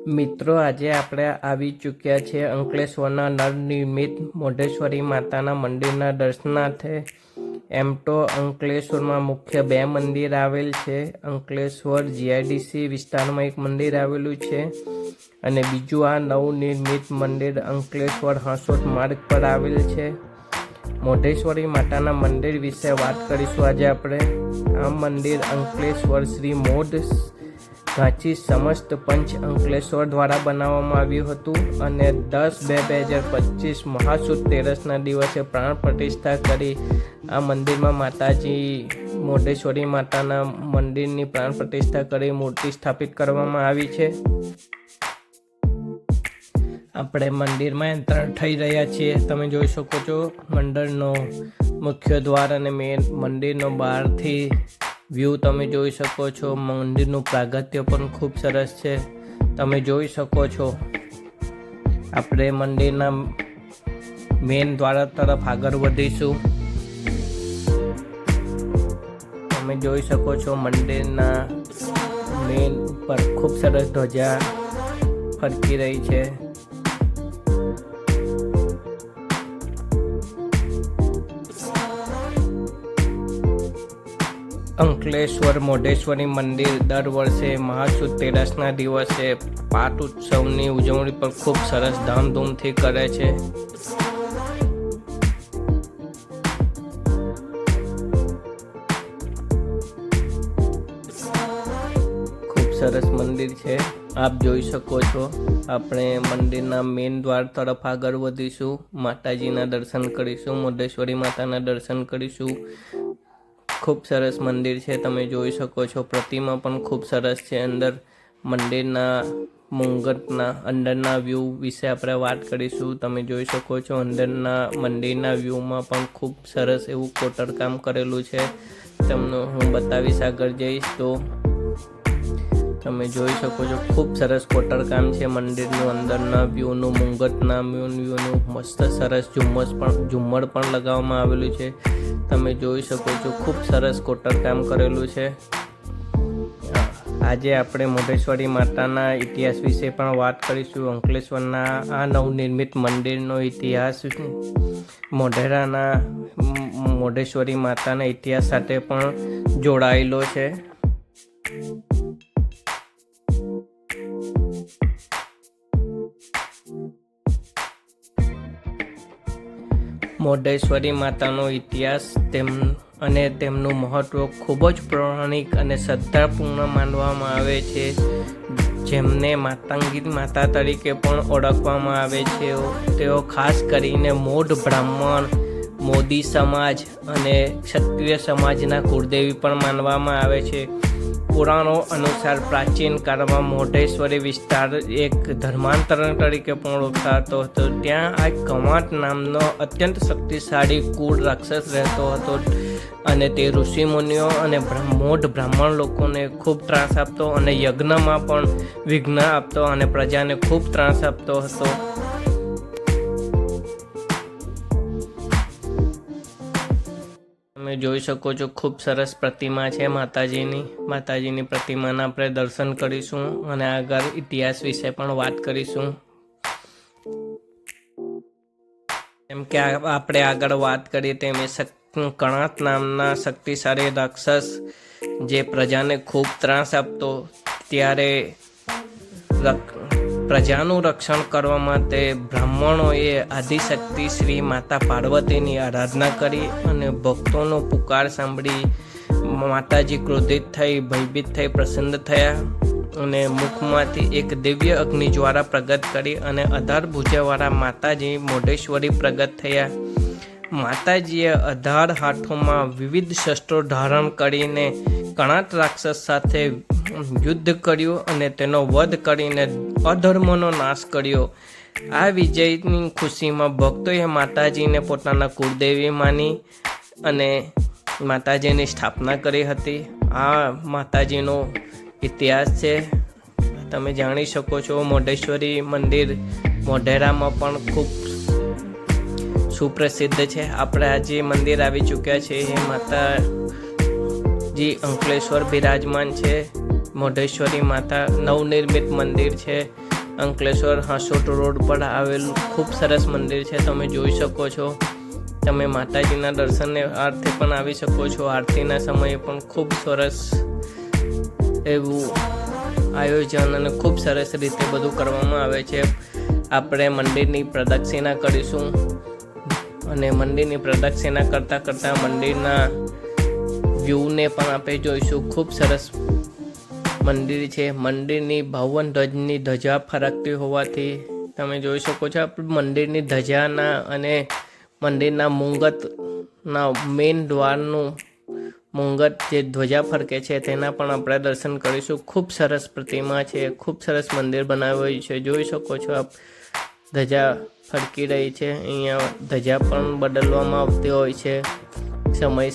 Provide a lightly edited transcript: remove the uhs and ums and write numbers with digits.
મિત્રો, આજે આપણે આવી ચૂક્યા છીએ અંકલેશ્વરના નવનિર્મિત મોઢેશ્વરી માતાના મંદિરના દર્શનાર્થે. એમ તો અંકલેશ્વરમાં મુખ્ય બે મંદિર આવેલ છે. અંકલેશ્વર જીઆઈડીસી વિસ્તારમાં એક મંદિર આવેલું છે અને બીજું આ નવનિર્મિત મંદિર અંકલેશ્વર હાંસોટ માર્ગ પર આવેલ છે. મોઢેશ્વરી માતાના મંદિર વિશે વાત કરીશું આજે આપણે. આ મંદિર અંકલેશ્વર શ્રી મોઢ ઘાંચી સમસ્ત પંચ અંકલેશ્વર દ્વારા બનાવવામાં આવ્યું હતું અને 10/2/2025 મહાસુદ તેરસના દિવસે પ્રાણ પ્રતિષ્ઠા કરી આ મંદિરમાં માતાજી મોઢેશ્વરી માતાના મંદિરની પ્રાણ પ્રતિષ્ઠા કરી મૂર્તિ સ્થાપિત કરવામાં આવી છે. આપણે મંદિરમાં એન્ટર થઈ રહ્યા છીએ. તમે જોઈ શકો છો મંદિરનો મુખ્ય દ્વાર અને મેન મંદિરનો બહારથી વ્યૂ તમે જોઈ શકો છો. મંદિરનું પ્રાગત્ય પણ ખૂબ સરસ છે, તમે જોઈ શકો છો. આપણે મંદિરના મેન દ્વાર તરફ આગળ વધીશું. તમે જોઈ શકો છો મંદિરના મેન ઉપર ખૂબ સરસ ધ્વજા ફરકી રહી છે. અંકલેશ્વર મોઢેશ્વરી મંદિર દર વર્ષે મહાસુદ તેરસના દિવસે પાટ ઉત્સવની ઉજવણી પણ ખૂબ સરસ ધામધૂમથી કરે છે. ખૂબ સરસ મંદિર છે, આપ જોઈ શકો છો. આપણે મંદિરના મેન દ્વાર તરફ આગળ વધીશું, માતાજીના દર્શન કરીશું, મોઢેશ્વરી માતાના દર્શન કરીશું. ખૂબ સરસ મંદિર છે, તમે જોઈ શકો છો. પ્રતિમા પણ ખૂબ સરસ છે. અંદર મંદિરના મુંગટના અંદરના વ્યૂ વિશે આપણે વાત કરીશું. તમે જોઈ શકો છો અંદરના મંદિરના વ્યૂમાં પણ ખૂબ સરસ એવું કોતરકામ કરેલું છે. તમને હું બતાવીશ આગળ જઈશ તો. તમે જોઈ શકો છો ખૂબ સરસ કોતરકામ છે મંદિરનું. અંદરના વ્યૂનું, મુંગટના વ્યૂનું મસ્ત સરસ ઝુમ્મર પણ લગાવવામાં આવેલું છે. તમે જોઈ શકો છો ખૂબ સરસ કોતરકામ કરેલું છે. આજે આપણે મોઢેશ્વરી માતાના ઇતિહાસ વિશે પણ વાત કરીશું. અંકલેશ્વરના આ નવનિર્મિત મંદિરનો ઇતિહાસ મોઢેશ્વરી માતાના ઇતિહાસ સાથે પણ જોડાયેલો છે. મોઢેશ્વરી માતાનો ઇતિહાસ અને તેમનું મહત્વ ખૂબ જ પૌરાણિક અને શ્રદ્ધાપૂર્ણ માનવામાં આવે છે. જેમને માતાંગી માતા તરીકે પણ ઓળખવામાં આવે છે. તેઓ ખાસ કરીને મોઢ બ્રાહ્મણ, મોદી સમાજ અને ક્ષત્રિય સમાજના કુળદેવી પણ માનવામાં આવે છે. પુરાણો અનુસાર પ્રાચીન કાળમાં મોઢેશ્વરી વિસ્તાર એક ધર્માંતરણ તરીકે પણ ઓળખાતો હતો. ત્યાં આ કવાંટ નામનો અત્યંત શક્તિશાળી કુળ રાક્ષસ રહેતો હતો અને તે ઋષિમુનિઓ અને મોઢ બ્રાહ્મણ લોકોને ખૂબ ત્રાસ આપતો અને યજ્ઞમાં પણ વિઘ્ન આપતો અને પ્રજાને ખૂબ ત્રાસ આપતો હતો. તમે જોઈ શકો છો ખૂબ સરસ પ્રતિમા છે માતાજીની પ્રતિમાના આપણે દર્શન કરીશું અને આગળ ઇતિહાસ વિશે પણ વાત કરીશું. જેમ કે આપણે આગળ વાત કરીએ તેમ કણાત નામના શક્તિશાળી રાક્ષસ જે પ્રજાને ખૂબ ત્રાસ આપતો, ત્યારે પ્રજાનું રક્ષણ કરવા માટે બ્રાહ્મણોએ આદિશક્તિ શ્રી માતા પાર્વતીની આરાધના કરી અને ભક્તોનો પુકાર સાંભળી માતાજી ક્રોધિત થઈ, ભયભીત થઈ, પ્રસન્ન થયા અને મુખમાંથી એક દિવ્ય અગ્નિજ્વાળા પ્રગટ કરી અને 18 ભુજાવાળા માતાજી મોઢેશ્વરી પ્રગટ થયા. માતાજીએ 18 હાથોમાં વિવિધ શસ્ત્રો ધારણ કરીને કણાટ રાક્ષસ સાથે યુદ્ધ કર્યું અને તેનો વધ કરીને અધર્મનો નાશ કર્યો. આ વિજયની ખુશીમાં ભક્તોએ માતાજીને પોતાના કુળદેવી માની અને માતાજીની સ્થાપના કરી હતી. આ માતાજીનો ઇતિહાસ છે, તમે જાણી શકો છો. મોઢેશ્વરી મંદિર મોઢેરામાં પણ ખૂબ સુપ્રસિદ્ધ છે. આપણે આજે મંદિર આવી ચૂક્યા છે. એ માતાજી અંકલેશ્વર બિરાજમાન છે. મોઢેશ્વરી માતા નવનિર્મિત મંદિર છે. અંકલેશ્વર હાંસોટ રોડ પર આવેલું ખૂબ સરસ મંદિર છે. તમે જોઈ શકો છો. તમે માતાજીના દર્શનને અર્થે પણ આવી શકો છો. આરતીના સમયે પણ ખૂબ સરસ એવું આયોજન અને ખૂબ સરસ રીતે બધું કરવામાં આવે છે. આપણે મંદિરની પ્રદક્ષિણા કરીશું અને મંદિરની પ્રદક્ષિણા કરતાં મંદિરના વ્યૂને પણ આપણે જોઈશું. ખૂબ સરસ મંદિર છે. મંદિરની 52 ધજની ધજા ફરકતી હોવાથી તમે જોઈ શકો છો. મંદિરની ધજાના અને મંદિરના મુંગતના મેઇન દ્વારનું મુંગત જે ધ્વજા ફરકે છે તેના પણ આપણે દર્શન કરીશું. ખૂબ સરસ પ્રતિમા છે. ખૂબ સરસ મંદિર બનાવ્યું છે. જોઈ શકો છો આપ ધજા ફરકી રહી છે. અહીંયા ધજા પણ બદલવામાં આવતી હોય છે સમય